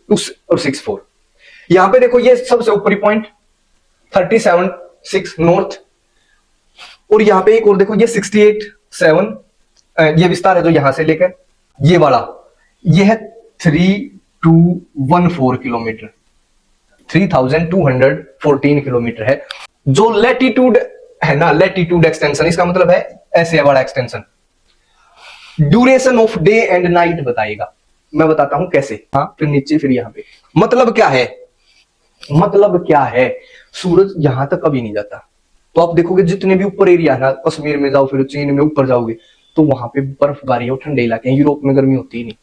और 64। यहां पे देखो ये सबसे ऊपरी पॉइंट 37.6 नॉर्थ, और यहां पे एक और देखो ये 68.7 ये विस्तार है जो यहां से लेकर ये वाला, ये है 3214 किलोमीटर, 3214 किलोमीटर है। जो लैटिट्यूड है ना, लैटिट्यूड एक्सटेंशन, इसका मतलब है ऐसे वाला extension. Duration of day and night बताएगा, मैं बताता हूं कैसे। हाँ, फिर नीचे, फिर यहां पे मतलब क्या है, मतलब क्या है, सूरज यहां तक कभी नहीं जाता। तो आप देखोगे जितने भी ऊपर एरिया है ना, कश्मीर में जाओ, फिर चीन में ऊपर जाओगे तो वहां पे बर्फबारी है, ठंडे इलाके हैं। यूरोप में गर्मी होती ही नहीं।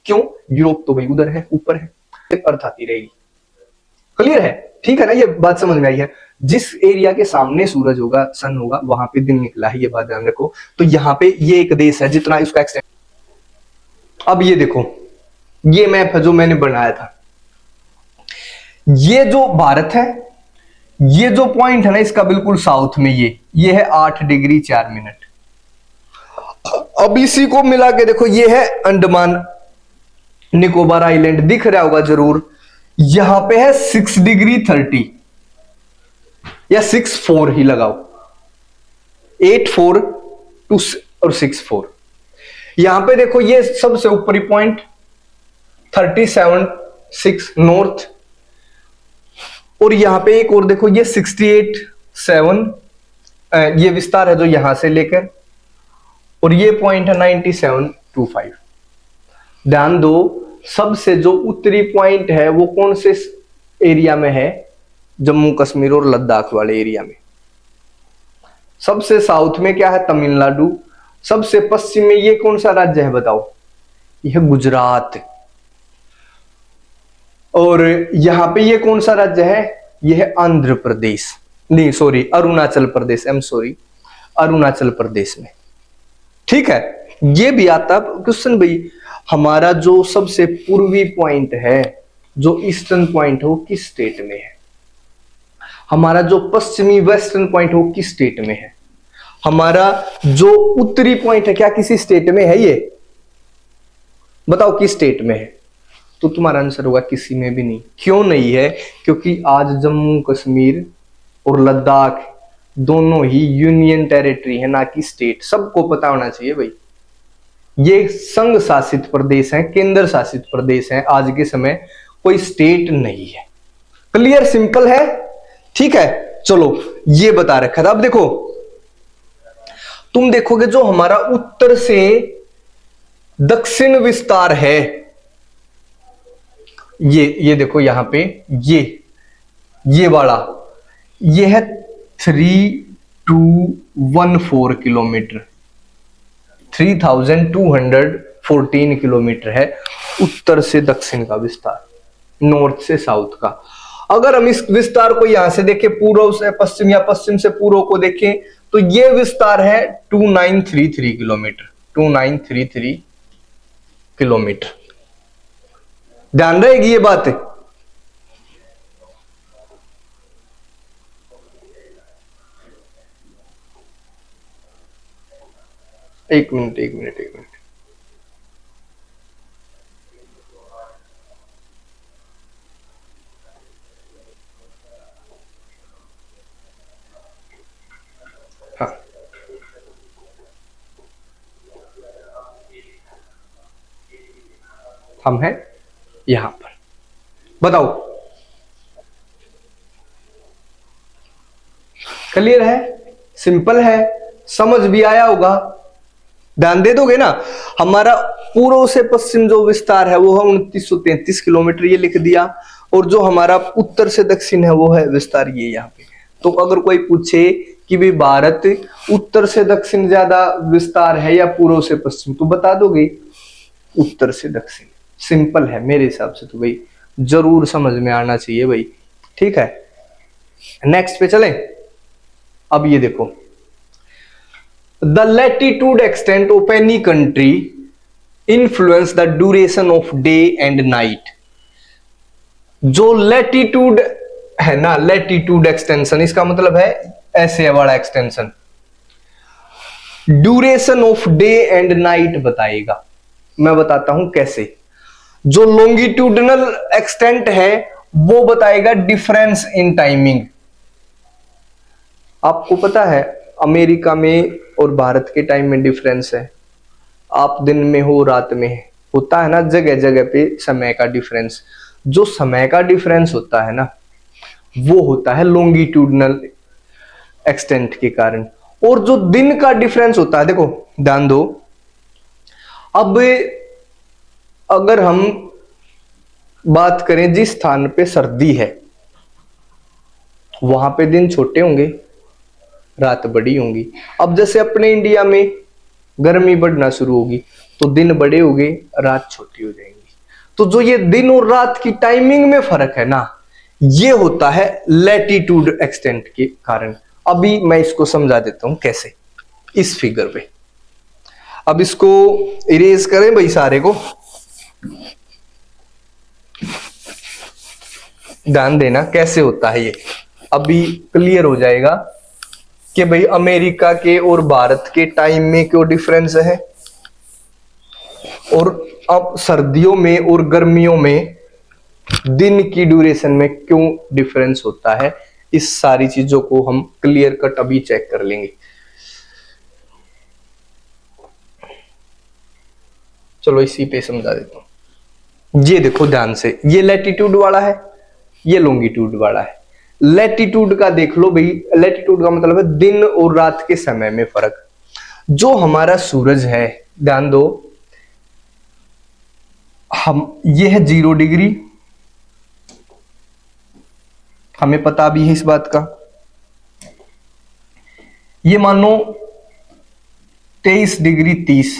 क्यों? यूरोप तो भाई उधर है, ऊपर है, अर्थ आती रहेगी। क्लियर है? ठीक है ना, ये बात समझ में आई है। जिस एरिया के सामने सूरज होगा, सन होगा, वहां पे दिन निकला है, ये बात ध्यान रखो। तो यहाँ पे ये एक देश है, जितना इसका एक्सटेंड। अब ये देखो, ये मैप है जो मैंने बनाया था। ये जो भारत है, ये जो पॉइंट है ना इसका बिल्कुल साउथ में, ये है 8 डिग्री 4 मिनट। अब इसी को मिला के देखो, ये है अंडमान निकोबार आइलैंड, दिख रहा होगा जरूर। यहां पे है 6 डिग्री 30 या 64 ही लगाओ, 84 2 और 64। यहां पे देखो ये सबसे ऊपरी पॉइंट 37.6 नॉर्थ, और यहां पे एक और देखो ये 68.7 ये विस्तार है जो यहां से लेकर, और ये पॉइंट है 97.25। ध्यान दो, सबसे जो उत्तरी पॉइंट है वो कौन से एरिया में है? जम्मू कश्मीर और लद्दाख वाले एरिया में। सबसे साउथ में क्या है? तमिलनाडु। सबसे पश्चिम में ये कौन सा राज्य है बताओ? यह गुजरात। और यहां पे ये कौन सा राज्य है? यह है आंध्र प्रदेश, नहीं sorry Arunachal Pradesh, I am sorry, Arunachal Pradesh में। ठीक है, ये भी आता क्वेश्चन भाई। हमारा जो सबसे पूर्वी पॉइंट है, जो ईस्टर्न पॉइंट है, वो किस स्टेट में है? हमारा जो पश्चिमी वेस्टर्न पॉइंट है वो किस स्टेट में है? हमारा जो उत्तरी पॉइंट है क्या किसी स्टेट में है? ये बताओ किस स्टेट में है? तो तुम्हारा आंसर होगा किसी में भी नहीं। क्यों नहीं है? क्योंकि आज जम्मू कश्मीर और लद्दाख दोनों ही यूनियन टेरिटरी है, ना कि स्टेट। सबको पता होना चाहिए भाई, ये संघ शासित प्रदेश हैं, केंद्र शासित प्रदेश हैं। आज के समय कोई स्टेट नहीं है। क्लियर, सिंपल है। ठीक है, चलो ये बता रखा था। अब देखो, तुम देखोगे जो हमारा उत्तर से दक्षिण विस्तार है, ये देखो यहां पे ये वाला, ये है 3214 किलोमीटर, 3214 किलोमीटर है उत्तर से दक्षिण का विस्तार, नॉर्थ से साउथ का। अगर हम इस विस्तार को यहां से देखें, पूर्व से पश्चिम या पश्चिम से पूर्व को देखें, तो ये विस्तार है 2933 किलोमीटर, 2933 किलोमीटर। ध्यान रहेगी ये बात। एक मिनट। हाँ, हम हैं यहां पर। बताओ, क्लियर है? सिंपल है, समझ भी आया होगा। ध्यान दे दोगे ना। हमारा पूर्व से पश्चिम जो विस्तार है वो है 2933 किलोमीटर, ये लिख दिया। और जो हमारा उत्तर से दक्षिण है वो है विस्तार ये यहाँ पे। तो अगर कोई पूछे कि भाई भारत उत्तर से दक्षिण ज्यादा विस्तार है या पूर्व से पश्चिम, तो बता दोगे उत्तर से दक्षिण। सिंपल है मेरे हिसाब से, तो भाई जरूर समझ में आना चाहिए भाई। ठीक है, नेक्स्ट पे चलें। अब ये देखो, the latitude extent of any country influence the duration of day and night. जो लैटिट्यूड है ना, लैटिट्यूड एक्सटेंशन, इसका मतलब है ऐसे वाला extension, duration of day and night बताएगा। मैं बताता हूं कैसे। जो लॉन्गिट्यूडनल एक्सटेंट है वो बताएगा डिफरेंस इन टाइमिंग। आपको पता है अमेरिका में और भारत के टाइम में डिफरेंस है, आप दिन में हो रात में होता है ना, जगह जगह पे समय का डिफरेंस। जो समय का डिफरेंस होता है ना वो होता है लॉन्गिट्यूडनल एक्सटेंट के कारण। और जो दिन का डिफरेंस होता है, देखो ध्यान दो, अब अगर हम बात करें जिस स्थान पे सर्दी है वहां पे दिन छोटे होंगे, रात बड़ी होंगी। अब जैसे अपने इंडिया में गर्मी बढ़ना शुरू होगी तो दिन बड़े होंगे, रात छोटी हो जाएंगी। तो जो ये दिन और रात की टाइमिंग में फर्क है ना, ये होता है लैटिट्यूड एक्सटेंट के कारण। अभी मैं इसको समझा देता हूं कैसे, इस फिगर पे। अब इसको इरेज करें भाई सारे को, ध्यान देना कैसे होता है ये, अभी क्लियर हो जाएगा कि भाई अमेरिका के और भारत के टाइम में क्यों डिफरेंस है, और अब सर्दियों में और गर्मियों में दिन की ड्यूरेशन में क्यों डिफरेंस होता है। इस सारी चीजों को हम क्लियर कट अभी चेक कर लेंगे। चलो इसी पे समझा देता हूं। ये देखो ध्यान से, ये लैटिट्यूड वाला है, ये लॉन्गिट्यूड वाला है। लैटिट्यूड का देख लो भाई, लैटिट्यूड का मतलब है दिन और रात के समय में फर्क। जो हमारा सूरज है, ध्यान दो, हम ये है 0 डिग्री, हमें पता भी है इस बात का। ये मानो 23 डिग्री 30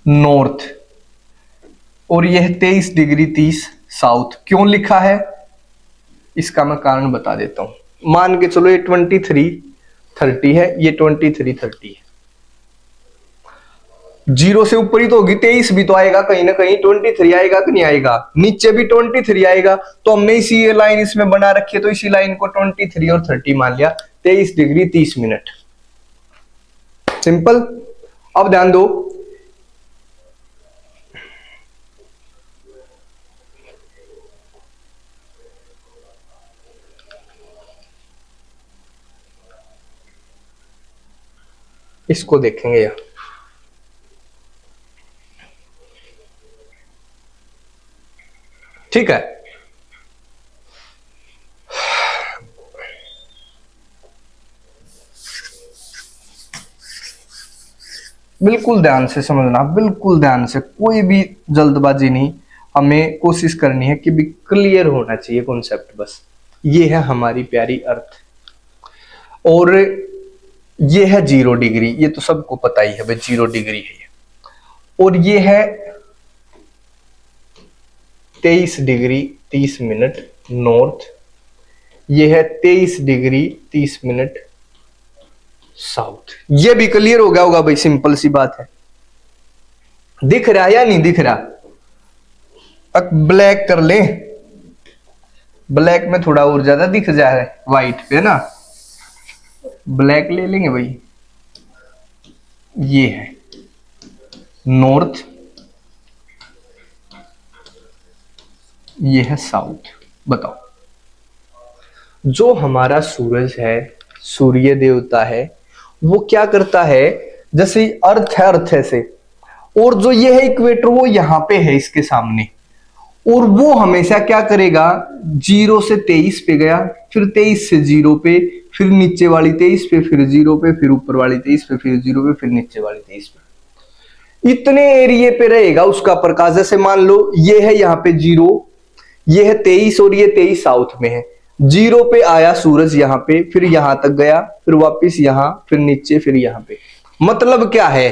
नॉर्थ, और यह 23 डिग्री 30 साउथ। क्यों लिखा है इसका मैं कारण बता देता हूं। मान के चलो ये 23:30 है, ये 23:30 है। 0 से ऊपर ही तो होगी, 23 भी तो आएगा कहीं ना कहीं, 23 आएगा कि नहीं आएगा, नीचे भी 23 आएगा। तो हमने इसी लाइन इसमें बना रखी है, तो इसी लाइन को 23 और 30 मान लिया, 23 डिग्री 30 मिनट। सिंपल। अब ध्यान दो, इसको देखेंगे यार, ठीक है। बिल्कुल ध्यान से समझना, बिल्कुल ध्यान से, कोई भी जल्दबाजी नहीं। हमें कोशिश करनी है कि भी क्लियर होना चाहिए कॉन्सेप्ट बस। ये है हमारी प्यारी अर्थ, और ये है 0 डिग्री, ये तो सबको पता ही है भाई 0 डिग्री है ये। और ये है 23 डिग्री 30 मिनट नॉर्थ, ये है 23 डिग्री 30 मिनट साउथ। ये भी क्लियर हो गया होगा भाई, सिंपल सी बात है। दिख रहा या नहीं दिख रहा? अब ब्लैक कर ले, ब्लैक में थोड़ा और ज्यादा दिख जा रहा है व्हाइट पे ना, ब्लैक ले लेंगे भाई। ये है नॉर्थ, ये है साउथ। बताओ, जो हमारा सूरज है, सूर्य देवता है, वो क्या करता है, जैसे अर्थ है, अर्थ ऐसे, और जो ये है इक्वेटर वो यहां पे है इसके सामने, और वो हमेशा क्या करेगा, 0 से 23 पे गया, फिर 23 से 0 पे, फिर नीचे वाली 23 पे, फिर 0 पे, फिर ऊपर वाली 23 पे, फिर 0 पे, फिर नीचे वाली 23 पे। इतने एरिए पे रहेगा उसका प्रकाश। जैसे मान लो ये है यहाँ पे 0, ये है 23 और ये 23 साउथ में है। 0 पे आया सूरज यहाँ पे, फिर यहां तक गया, फिर वापिस यहां, फिर नीचे, फिर यहां पे। मतलब क्या है,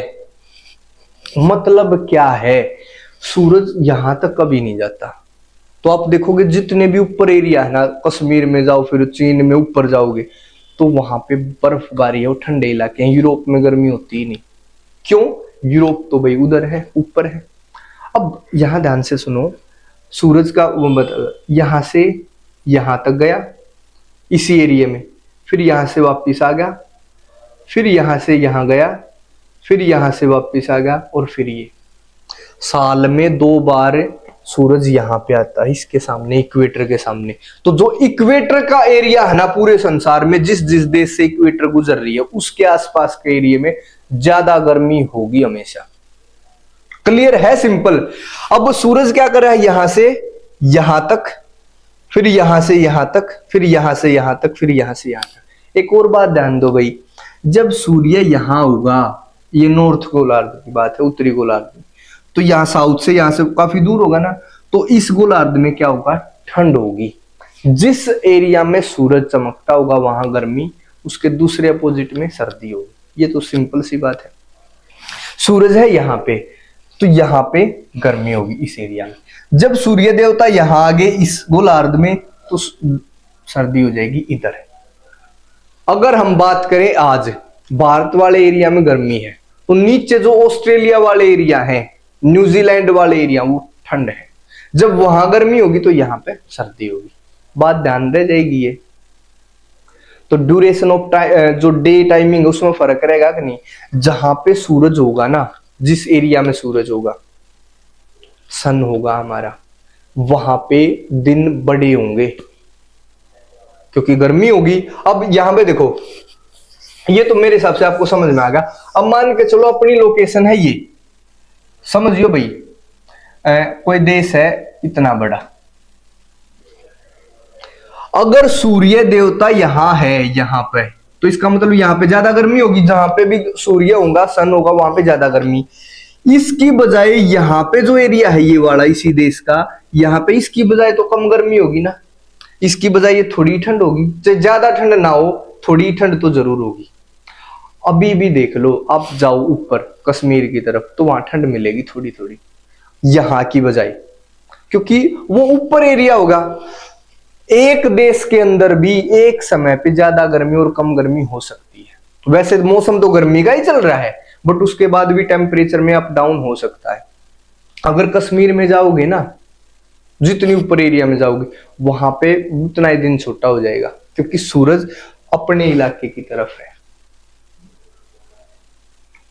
मतलब क्या है, सूरज यहां तक कभी नहीं जाता। तो आप देखोगे जितने भी ऊपर एरिया है ना, कश्मीर में जाओ, फिर चीन में ऊपर जाओगे तो वहां पे बर्फबारी है, वो ठंडे इलाके हैं। यूरोप में गर्मी होती ही नहीं। क्यों? यूरोप तो भाई उधर है, ऊपर है। अब यहां ध्यान से सुनो, सूरज का यहां से यहां तक गया इसी एरिया में, फिर यहां से वापस आ गया, फिर यहां से यहां गया, फिर यहां से वापस आ गया, और फिर ये साल में 2 बार सूरज यहाँ पे आता है, इसके सामने, इक्वेटर के सामने। तो जो इक्वेटर का एरिया है ना पूरे संसार में, जिस जिस देश से इक्वेटर गुजर रही है उसके आसपास के एरिया में ज्यादा गर्मी होगी हमेशा। क्लियर है? सिंपल। अब सूरज क्या कर रहा है, यहां से यहां तक, फिर यहां से यहां तक, फिर यहां से यहां तक, फिर यहां से यहां तक। एक और बात ध्यान दो भाई, जब सूर्य यहां होगा, ये नॉर्थ गोलार्ध की बात है, उत्तरी गोलार्ध में, तो यहां साउथ से, यहां से काफी दूर होगा ना, तो इस गोलार्ध में क्या होगा, ठंड होगी। जिस एरिया में सूरज चमकता होगा वहां गर्मी, उसके दूसरे अपोजिट में सर्दी होगी। ये तो सिंपल सी बात है। सूरज है यहां पे, तो यहां पे गर्मी होगी इस एरिया में। जब सूर्य देवता यहां आगे इस गोलार्ध में, तो सर्दी हो जाएगी इधर। अगर हम बात करें आज भारत वाले एरिया में गर्मी है, तो नीचे जो ऑस्ट्रेलिया वाले एरिया है, न्यूजीलैंड वाले एरिया, वो ठंड है। जब वहां गर्मी होगी तो यहां पे सर्दी होगी। बात ध्यान रह जाएगी ये। तो ड्यूरेशन ऑफ टाइम, जो डे टाइमिंग, उसमें फर्क रहेगा कि नहीं। जहां पे सूरज होगा ना, जिस एरिया में सूरज होगा, सन होगा हमारा, वहां पे दिन बड़े होंगे क्योंकि गर्मी होगी। अब यहां पे देखो, ये तो मेरे हिसाब से आपको समझ में आ गया। अब मान के चलो अपनी लोकेशन है ये, समझियो भाई, कोई देश है इतना बड़ा, अगर सूर्य देवता यहां है, यहां पे, तो इसका मतलब यहां पे ज्यादा गर्मी होगी। जहां पे भी सूर्य होगा, सन होगा, वहां पे ज्यादा गर्मी। इसकी बजाय यहां पे जो एरिया है ये वाला, इसी देश का, यहां पे इसकी बजाय तो कम गर्मी होगी ना, इसकी बजाय ये थोड़ी ठंड होगी। चाहे ज्यादा ठंड ना हो, थोड़ी ठंड तो जरूर होगी। अभी भी देख लो, आप जाओ ऊपर कश्मीर की तरफ, तो वहां ठंड मिलेगी थोड़ी थोड़ी, यहां की बजाय, क्योंकि वो ऊपर एरिया होगा। एक देश के अंदर भी एक समय पे ज्यादा गर्मी और कम गर्मी हो सकती है। वैसे मौसम तो गर्मी का ही चल रहा है, बट उसके बाद भी टेम्परेचर में अप डाउन हो सकता है। अगर कश्मीर में जाओगे ना, जितनी ऊपर एरिया में जाओगे, वहां पे उतना ही दिन छोटा हो जाएगा, क्योंकि सूरज अपने इलाके की तरफ है।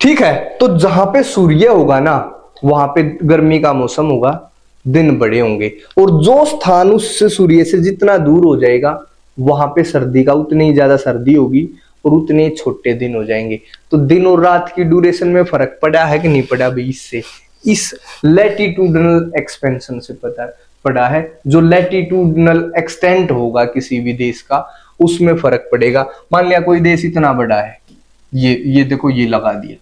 ठीक है? तो जहां पे सूर्य होगा ना, वहां पे गर्मी का मौसम होगा, दिन बड़े होंगे। और जो स्थान उससे, सूर्य से जितना दूर हो जाएगा, वहां पे सर्दी का उतनी ही ज्यादा सर्दी होगी और उतने छोटे दिन हो जाएंगे। तो दिन और रात की ड्यूरेशन में फर्क पड़ा है कि नहीं पड़ा भाई? इससे, इस लैटिट्यूडनल एक्सपेंशन से पड़ा है। जो लैटिट्यूडनल एक्सटेंट होगा किसी भी देश का, उसमें फर्क पड़ेगा। मान लिया कोई देश इतना बड़ा है, ये देखो, ये लगा दिया,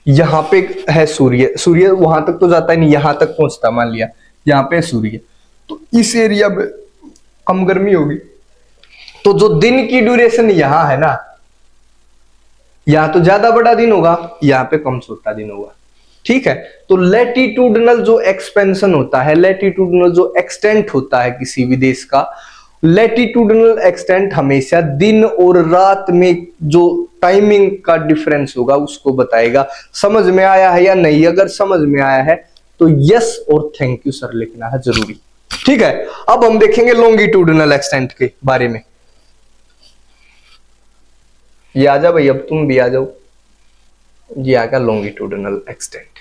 यहां पे है सूर्य, सूर्य वहां तक तो जाता ही नहीं, यहां तक पहुंचता। मान लिया यहां पे सूर्य, तो इस एरिया में कम गर्मी होगी। तो जो दिन की ड्यूरेशन यहां है ना, यहां तो ज्यादा बड़ा दिन होगा, यहां पे कम छोटा दिन होगा। ठीक है? तो लैटिट्यूडनल जो एक्सपेंशन होता है, लैटिट्यूडनल जो एक्सटेंट होता है किसी भी देश का, लैटिट्यूडनल एक्सटेंट हमेशा दिन और रात में जो टाइमिंग का डिफरेंस होगा उसको बताएगा। समझ में आया है या नहीं? अगर समझ में आया है तो यस और थैंक यू सर लिखना है जरूरी। ठीक है? अब हम देखेंगे लॉन्गिट्यूडनल एक्सटेंट के बारे में। ये आ जाओ भाई, अब तुम भी आ जाओ। ये आ गया लॉन्गिट्यूडनल एक्सटेंट।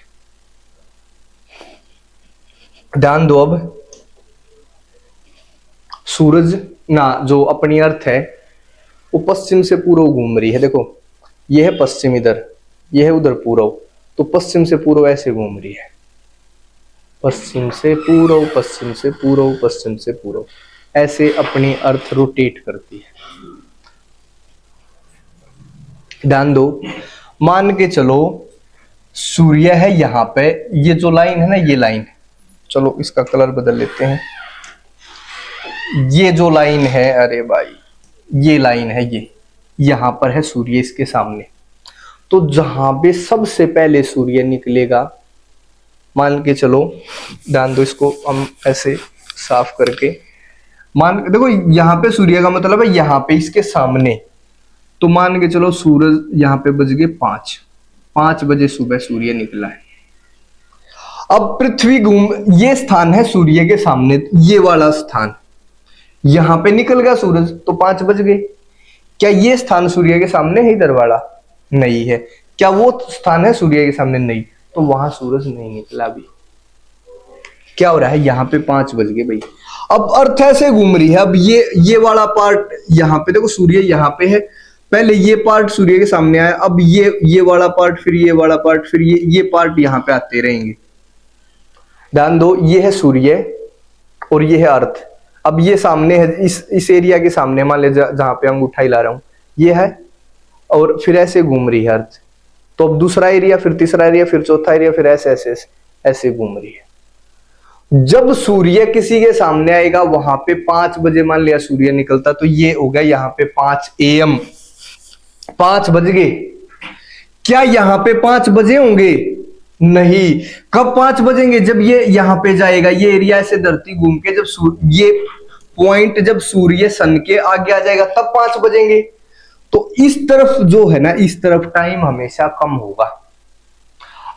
ध्यान दो, अब सूरज ना, जो अपनी अर्थ है, वो पश्चिम से पूर्व घूम रही है। देखो, ये है पश्चिम इधर, ये है उधर पूर्व, तो पश्चिम से पूर्व ऐसे घूम रही है, पश्चिम से पूर्व, पश्चिम से पूर्व, पश्चिम से पूर्व, ऐसे अपनी अर्थ रोटेट करती है। ध्यान दो, मान के चलो सूर्य है यहां पे, ये जो लाइन है ना, ये लाइन, चलो इसका कलर बदल लेते हैं। ये जो लाइन है, अरे भाई, ये लाइन है, ये यहां पर है सूर्य, इसके सामने। तो जहां पे सबसे पहले सूर्य निकलेगा, मान के चलो, ध्यान दो, इसको हम ऐसे साफ करके, मान देखो यहां पे सूर्य का मतलब है यहां पे, इसके सामने। तो मान के चलो सूरज यहां पे बज गए 5 बजे सुबह सूर्य निकला है। अब पृथ्वी घूम, ये स्थान है सूर्य के सामने, ये वाला स्थान, यहां पे निकल गया सूरज, तो 5 बज गए। क्या ये स्थान सूर्य के सामने है इधर वाला? नहीं है। क्या वो स्थान है सूर्य के सामने? नहीं। तो वहां सूरज नहीं निकला अभी। क्या हो रहा है, यहाँ पे 5 बज गए भाई। अब अर्थ ऐसे घूम रही है। अब ये वाला पार्ट यहाँ पे देखो, सूर्य यहाँ पे है, पहले ये पार्ट सूर्य के सामने आया, अब ये वाला पार्ट, फिर ये वाला पार्ट, फिर ये पार्ट यहाँ पे आते रहेंगे। ध्यान दो, ये है सूर्य और ये है अर्थ। अब ये सामने है, इस एरिया के सामने, मान ले जहां पे अंगूठा हिला रहा हूं, ये है, और फिर ऐसे घूम रही है अर्थ। तो अब दूसरा एरिया, फिर तीसरा एरिया, फिर चौथा एरिया, फिर ऐसे ऐसे ऐसे घूम रही है। जब सूर्य किसी के सामने आएगा, वहां पे 5 बजे मान लिया सूर्य निकलता, तो ये हो गया यहाँ पे 5 AM, 5 बज गए। क्या यहाँ पे 5 बजे होंगे? नहीं। कब 5 बजेंगे? जब ये यहाँ पे जाएगा, ये एरिया ऐसे धरती घूम के, जब ये पॉइंट जब सूर्य सन के आगे आ जाएगा, तब 5 बजेंगे। तो इस तरफ जो है ना, इस तरफ टाइम हमेशा कम होगा।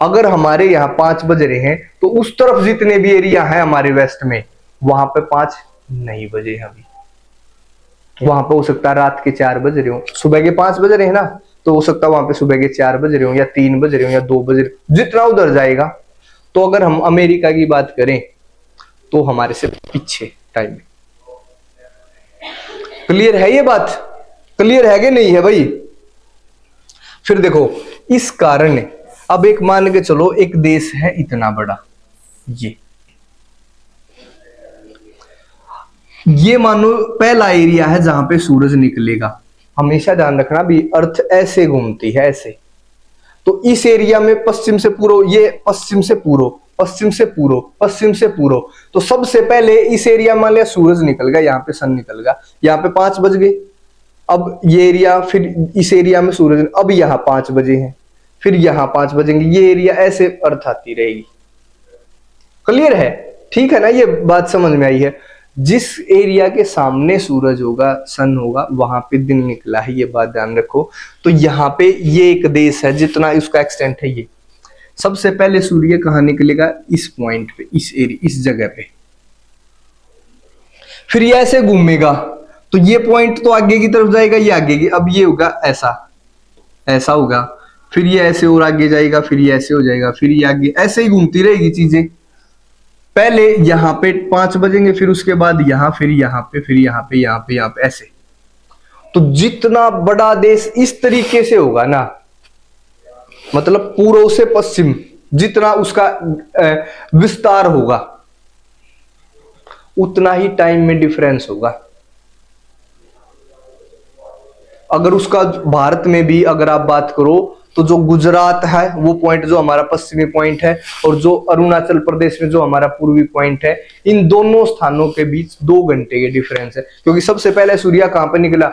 अगर हमारे यहाँ 5 बज रहे हैं, तो उस तरफ जितने भी एरिया है हमारे वेस्ट में, वहां पे 5 नहीं बजे हैं अभी। वहां पे हो सकता है रात के 4 बज रहे हो, सुबह के 5 बज रहे हैं ना, तो हो सकता है वहां पे सुबह के 4 बज रहे हो, या 3 बज रहे हो, या 2 बज रहे हो, जितना उधर जाएगा। तो अगर हम अमेरिका की बात करें, तो हमारे से पीछे टाइम। क्लियर है ये बात? क्लियर है कि नहीं है भाई? फिर देखो, इस कारण अब एक मान के चलो, एक देश है इतना बड़ा, ये मानो पहला एरिया है जहां पे सूरज निकलेगा। हमेशा ध्यान रखना भी, अर्थ ऐसे घूमती है ऐसे। तो इस एरिया में पश्चिम से पूर्व, ये पश्चिम से पूर्व, पश्चिम से पूर्व, पश्चिम से पूर्व। तो सबसे पहले इस एरिया मान लिया सूरज निकल गया, यहाँ पे सन निकल गया, यहाँ पे 5 बज गए। अब ये एरिया, फिर इस एरिया में सूरज, अब यहाँ 5 बजे हैं, फिर यहाँ 5 बजेंगे, ये एरिया ऐसे अर्थ आती रहेगी। क्लियर है? ठीक है ना? ये बात समझ में आई है? जिस एरिया के सामने सूरज होगा, सन होगा, वहां पे दिन निकला है, ये बात ध्यान रखो। तो यहाँ पे ये एक देश है, जितना उसका एक्सटेंट है, ये सबसे पहले सूर्य कहाँ निकलेगा? इस पॉइंट पे, इस एरिया, इस जगह पे। फिर ये ऐसे घूमेगा, तो ये पॉइंट तो आगे की तरफ जाएगा, ये आगे की, अब ये होगा ऐसा, ऐसा होगा, फिर ये ऐसे और आगे जाएगा, फिर ये ऐसे हो जाएगा, फिर ये आगे, ऐसे ही घूमती रहेगी चीजें। पहले यहाँ पे 5 बजेंगे, फिर उसके बाद यहाँ, फिर यहाँ पे, फिर यहाँ पे, यहाँ पे, यहाँ पे, ऐसे। तो जितना बड़ा देश इस तरीके से होगा ना, मतलब पूर्व से पश्चिम जितना उसका विस्तार होगा, उतना ही टाइम में डिफरेंस होगा। अगर उसका भारत में भी अगर आप बात करो, तो जो गुजरात है वो पॉइंट जो हमारा पश्चिमी पॉइंट है, और जो अरुणाचल प्रदेश में जो हमारा पूर्वी पॉइंट है, इन दोनों स्थानों के बीच 2 घंटे के डिफरेंस है। क्योंकि सबसे पहले सूर्य कहां पर निकला?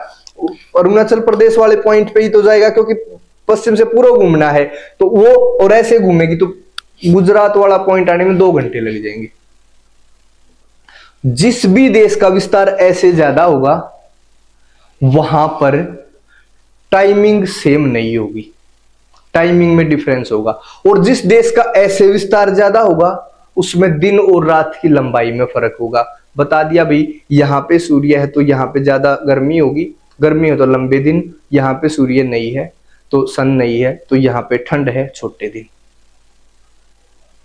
अरुणाचल प्रदेश वाले पॉइंट पे ही तो जाएगा, क्योंकि पश्चिम से पूर्व घूमना है, तो वो और ऐसे घूमेगी, तो गुजरात वाला पॉइंट आने में 2 घंटे लग जाएंगे। जिस भी देश का विस्तार ऐसे ज्यादा होगा, वहां पर टाइमिंग सेम नहीं होगी, टाइमिंग में डिफरेंस होगा। और जिस देश का ऐसे विस्तार ज्यादा होगा, उसमें दिन और रात की लंबाई में फर्क होगा। बता दिया भाई, यहाँ पे सूर्य है तो यहाँ पे ज्यादा गर्मी होगी, गर्मी हो तो लंबे दिन, यहाँ पे सूर्य नहीं है तो सन नहीं है, तो यहाँ पे ठंड है, छोटे दिन।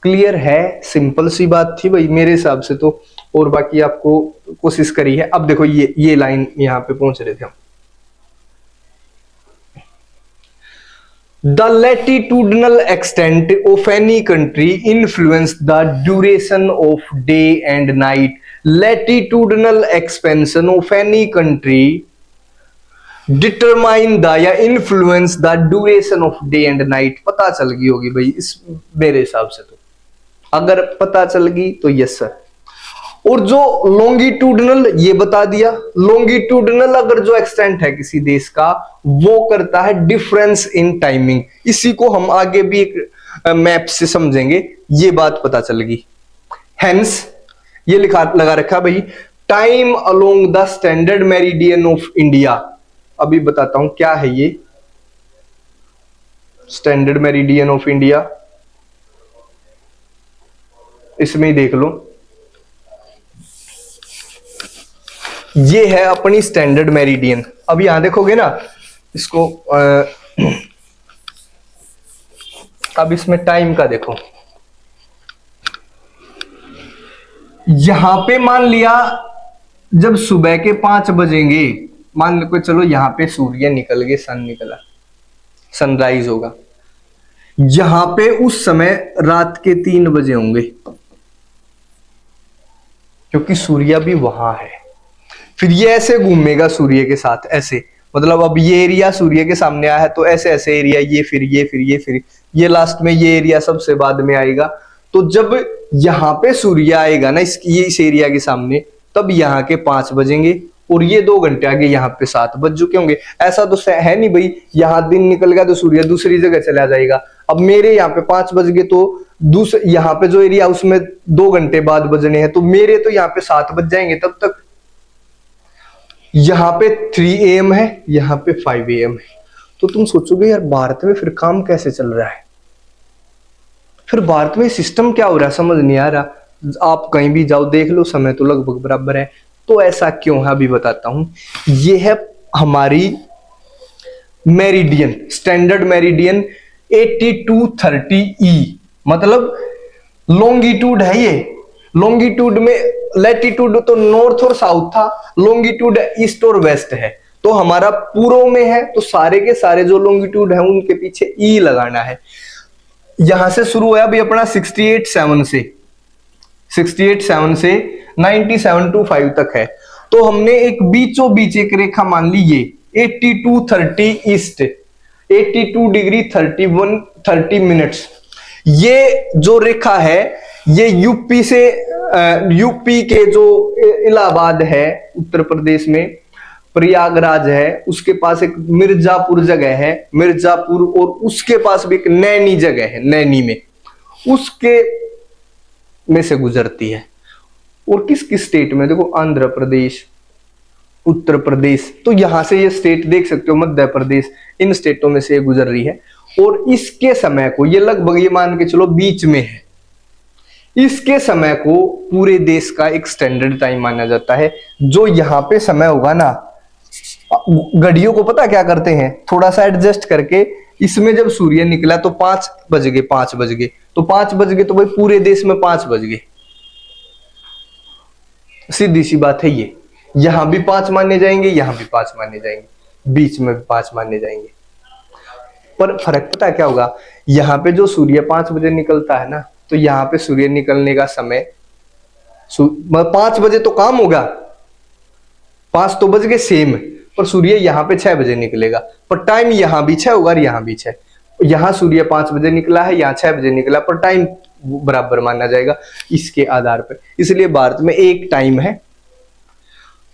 क्लियर है? सिंपल सी बात थी भाई मेरे हिसाब से तो, और बाकी आपको कोशिश करी है। अब देखो, ये लाइन यहाँ पे पहुंच रहे थे हम। The latitudinal extent of any country influence the duration of day and night. Latitudinal expansion of any country determine the या influence the duration of day and night. पता चल गई होगी भाई इस मेरे हिसाब से तो, अगर पता चल गई तो यस सर। और जो लॉन्गिट्यूडनल, ये बता दिया, लॉन्गिट्यूडनल अगर जो एक्सटेंट है किसी देश का, वो करता है डिफरेंस इन टाइमिंग। इसी को हम आगे भी एक मैप से समझेंगे, ये बात पता चल गई। हेंस ये लगा रखा भाई, time along the standard meridian of India. अभी बताता हूं क्या है ये स्टैंडर्ड मेरिडियन ऑफ इंडिया, इसमें ही देख लो। ये है अपनी स्टैंडर्ड मेरिडियन। अब यहां देखोगे ना इसको, अब इसमें टाइम का देखो, यहां पे मान लिया जब सुबह के 5 बजेंगे, मान लो चलो यहां पे सूर्य निकल गए, सन निकला, सनराइज होगा, यहां पे उस समय रात के 3 बजे होंगे, क्योंकि सूर्य भी वहां है। फिर ये ऐसे घूमेगा सूर्य के साथ, ऐसे मतलब अब ये एरिया सूर्य के सामने आया है तो ऐसे ऐसे एरिया, ये फिर ये फिर ये फिर ये, लास्ट में ये एरिया सबसे बाद में आएगा। तो जब यहां पे सूर्य आएगा ना इस एरिया के सामने, तब यहाँ के 5 बजेंगे और ये 2 घंटे आगे यहाँ पे 7 बज चुके होंगे। ऐसा तो है नहीं भाई यहाँ दिन निकल गया तो सूर्य दूसरी जगह चला जाएगा। अब मेरे यहाँ पे 5 बज गए तो दूसरे यहाँ पे जो एरिया उसमें 2 घंटे बाद बजने हैं, तो मेरे तो यहाँ पे 7 बज जाएंगे तब तक। यहाँ पे 3 AM है, यहाँ पे 5 AM है। तो तुम सोचोगे यार भारत में फिर काम कैसे चल रहा है, फिर भारत में सिस्टम क्या हो रहा है, समझ नहीं आ रहा। आप कहीं भी जाओ देख लो, समय तो लगभग बराबर है। तो ऐसा क्यों है अभी बताता हूं। ये है हमारी मेरिडियन, स्टैंडर्ड मेरिडियन 8230E, मतलब लॉन्गिट्यूड है ये। लॉन्गिट्यूड में लैटिट्यूड तो नॉर्थ और साउथ था, लॉन्गिट्यूड ईस्ट और वेस्ट है। तो हमारा पूर्व में है, तो सारे के सारे जो लॉन्गिट्यूड है उनके पीछे ई लगाना है। यहां से शुरू हुआ अभी अपना 68.7 से 97.5 तक है। तो हमने एक बीचों बीच एक रेखा मान ली, ये 8230 ईस्ट, 82 डिग्री 30 मिनट्स। ये जो रेखा है ये यूपी से यूपी के जो इलाहाबाद है उत्तर प्रदेश में, प्रयागराज है, उसके पास एक मिर्जापुर जगह है, मिर्जापुर, और उसके पास भी एक नैनी जगह है, नैनी में, उसके में से गुजरती है। और किस किस स्टेट में देखो, आंध्र प्रदेश, उत्तर प्रदेश, तो यहां से ये स्टेट देख सकते हो, मध्य प्रदेश, इन स्टेटों में से ये गुजर रही है। और इसके समय को ये लगभग ये मान के चलो बीच में है। इसके समय को पूरे देश का एक स्टैंडर्ड टाइम माना जाता है। जो यहाँ पे समय होगा ना, घड़ियों को पता क्या करते हैं, थोड़ा सा एडजस्ट करके, इसमें जब सूर्य निकला तो 5 बज गए, 5 बज गए, तो 5 बज गए तो भाई पूरे देश में 5 बज गए। सीधी सी बात है ये। यहां भी 5 माने जाएंगे, यहां भी 5 माने जाएंगे, बीच में भी 5 माने जाएंगे। पर फर्क पता क्या होगा, यहाँ पे जो सूर्य 5 बजे निकलता है ना, तो यहाँ पे सूर्य निकलने का समय 5 बजे तो काम होगा, 5 तो बज गए सेम, पर सूर्य यहाँ पे 6 बजे निकलेगा, पर टाइम यहाँ भी 6 होगा और यहाँ भी 6। यहाँ सूर्य 5 बजे निकला है, यहाँ 6 बजे निकला, पर टाइम बराबर माना जाएगा इसके आधार पर। इसलिए भारत में एक टाइम है,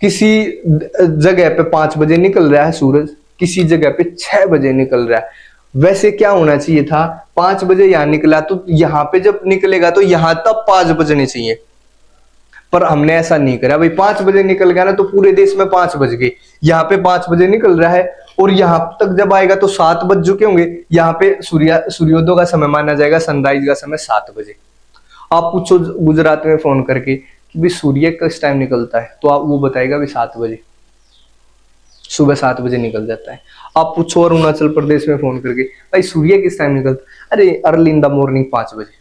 किसी जगह पे 5 बजे निकल रहा है सूरज, किसी जगह पे 6 बजे निकल रहा है। वैसे क्या होना चाहिए था, 5 बजे यहां निकला तो यहां पे जब निकलेगा तो यहां तब 5 बजने चाहिए, पर हमने ऐसा नहीं करा भाई। 5 बजे निकल गया ना तो पूरे देश में 5 बज गए, यहाँ पे 5 बजे निकल रहा है और यहां तक जब आएगा तो 7 बज चुके होंगे। यहाँ पे सूर्योदय का समय माना जाएगा, सनराइज का समय 7 बजे। आप पूछो गुजरात में फोन करके कि भाई सूर्य किस टाइम निकलता है, तो आप वो बताएगा भाई 7 बजे, सुबह 7 बजे निकल जाता है। आप पूछो अरुणाचल प्रदेश में फोन करके भाई सूर्य किस टाइम निकलता, अरे अर्ली इन द मॉर्निंग 5 बजे।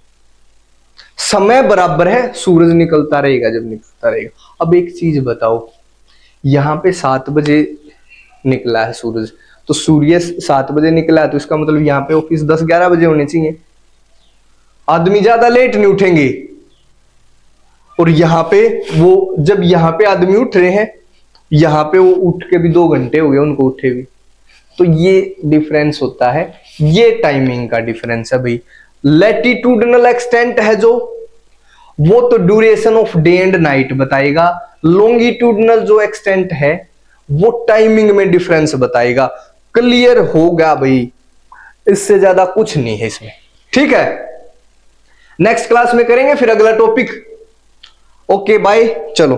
समय बराबर है, सूरज निकलता रहेगा जब निकलता रहेगा। अब एक चीज बताओ, यहाँ पे 7 बजे निकला है सूरज, तो सूर्य 7 बजे निकला है, तो इसका मतलब यहाँ पे ऑफिस 10-11 बजे होने चाहिए। आदमी ज्यादा लेट नहीं उठेंगे, और यहाँ पे वो जब यहाँ पे आदमी उठ रहे हैं, यहाँ पे वो उठ के भी 2 घंटे हो गए उनको उठे भी। तो ये डिफरेंस होता है, ये टाइमिंग का डिफरेंस है भाई। लैटिट्यूडनल एक्सटेंट है जो, वो तो duration of day and night बताएगा। लॉन्गिट्यूडनल जो एक्सटेंट है वो टाइमिंग में डिफरेंस बताएगा। क्लियर होगा भाई, इससे ज्यादा कुछ नहीं है इसमें, ठीक है। नेक्स्ट क्लास में करेंगे फिर अगला टॉपिक। ओके बाय, चलो।